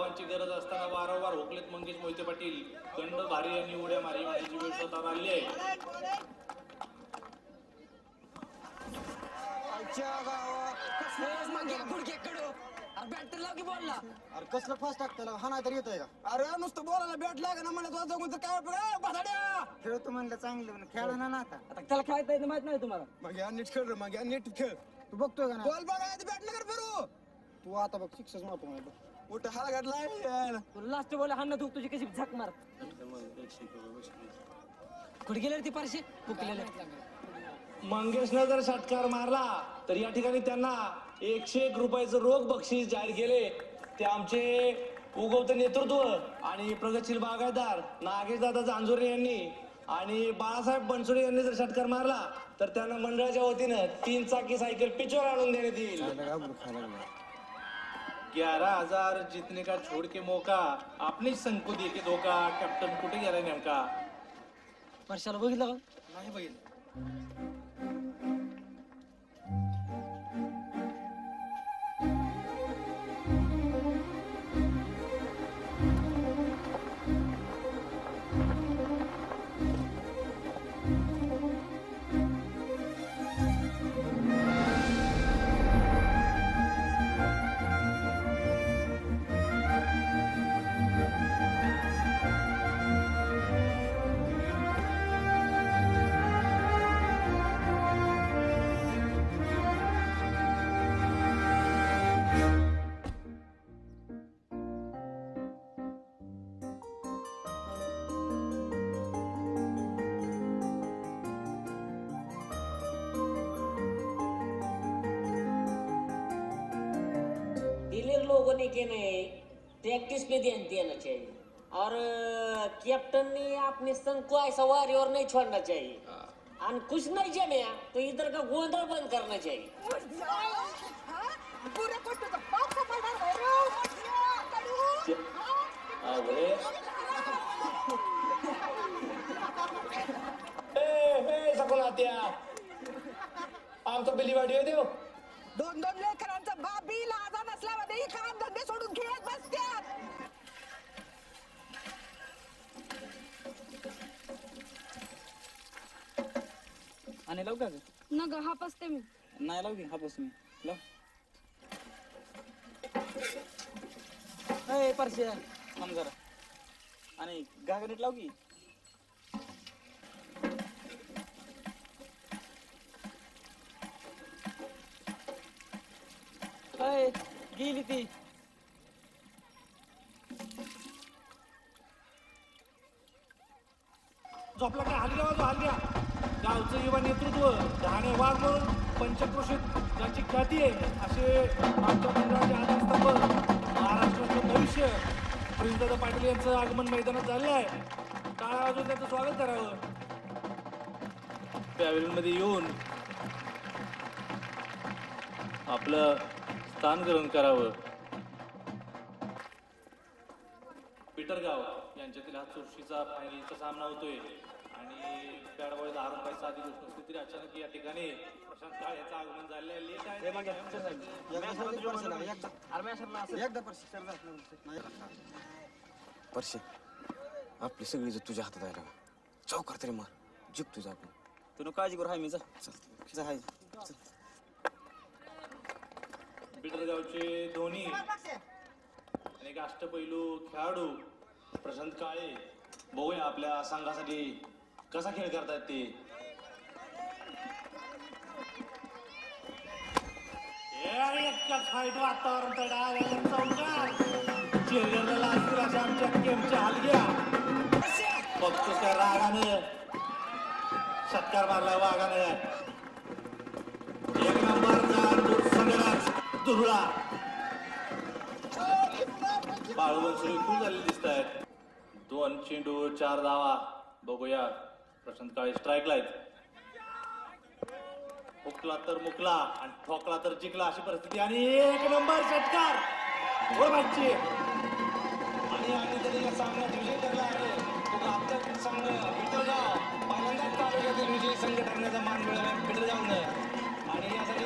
धावांची गरज असताना वारंवार हुकलेत मंगेश मोहिते पाटील. खंड भारी यांनी उड्या मारी मारण्याची वेळ स्वतःवर आली आहे. अरे कसलं फास्ट टाकतं हा नाही तर येतोय का? अरे नुसतं बोलायला बॅट लागा ना म्हणत होता काय बसाड्या खेळतो म्हणलं चांगलं खेळा ना आता त्याला खेळता येत माहित नाही तुम्हाला. मग या नीट खेळ रे मग या नीट खेळ. तू बघतोय का ना बॉल बघा बॅट नगर फिरू. तू आता बघ सिक्सच मारतो मला मोठ हाल घातलाय. तुला लास्ट बॉल हाणं तू तुझी कशी झक मार. कुठे गेले ती पारशी फुकलेले. मंगेशनं जर षटकार मारला तर या ठिकाणी त्यांना 101 रुपयाचं रोख बक्षीस जाहीर केले. ते आमचे उगवते नेतृत्व आणि प्रगतशील बागायतदार नागेशदादा जानजोरे यांनी आणि बाळासाहेब बनसोडे यांनी जर षटकार मारला तर त्यांना मंडळाच्या वतीनं 3 चाकी सायकल पिचवर आणून देण्यात येईल. 11,000 जितने का छोड़ के मौका आपने संकु दे के धोका. कॅप्टन कुठे गेला नेमका? वर्षाला बघितलं का? नाही बघितलं. लोगों ने के नहीं प्रैक्टिस पे ध्यान देना चाहिए और कैप्टन ने अपने संघ को ऐसा वारी और नहीं छोड़ना चाहिए और कुछ नहीं जमे तो इधर का गोंधल बंद करना चाहिए. आमचा बिलीवाडी देव 2-2 लेकरांचा बाबी लाजा नसल्यामध्ये काम धंदे सोडून खेळत बसत्यात. आणि लावू का न ग हा पसते मी नाही लावू की हा बस मी लाव. ए परश्या थांब जरा आणि गागरीत लाव की. गेली ती. झोपला काय? हल्ली हल्ल्या गावचं युवा नेतृत्व डहाणे वाघ म्हणून पंचक्रोशीत ज्याची ख्याती आहे असे आमच्या मंडळाचे आधारस्तंभ महाराष्ट्राचं भविष्य प्रिन्सदादा पाटील यांचं आगमन मैदानात झालेलं आहे. टाळ्या वाजवून त्यांचं स्वागत करावं. पॅव्हेलियन मध्ये येऊन आपलं स्थान ग्रहण करावं. पिटरगाव यांच्यातील हा चुरशीचा फायनलचा सामना होतोय आणि पॅडबॉयज हारून काही साधी गोष्ट नसते तरी अचानक या ठिकाणी प्रशांत काळे याचं आगमन झालेलं आहे. लेट आहे. परशे आपली सगळी जर तुझ्या हातात आहे का चौकार तरी मार जिंक तुझा आपण. तुला काळजी करू हाय मी जा. पिटरगावचे धोनी आणि एक अष्टपैलू खेळाडू प्रशांत काळे बघूया आपल्या संघासाठी कसा खेळ करतायत ते. फाईट वातावरण चौकार चेहऱ्याला लागतील अशा आमच्या गेमच्या हलग्या बघतो त्या रागानं षटकार मारला वाघानं. एक नंबर सगळ्याच दुर्ळा बाळूवंशी खूप झालेली दिसत आहेत. 2 चेंडू 4 धावा. बघूया प्रशांत काळे स्ट्राईकला आहेत. हुकला तर मुकला आणि ठोकला तर जिंकला अशी परिस्थिती आणि 1 नंबर षटकार आणि त्यांनी या सामन्यात विजय ठरला आहे. तो आपला संघ पिटरगाव पहिल्यांदाच तालुक्यातील विजयी संघ ठरण्याचा मान मिळाला पिटरगावनं आणि यासाठी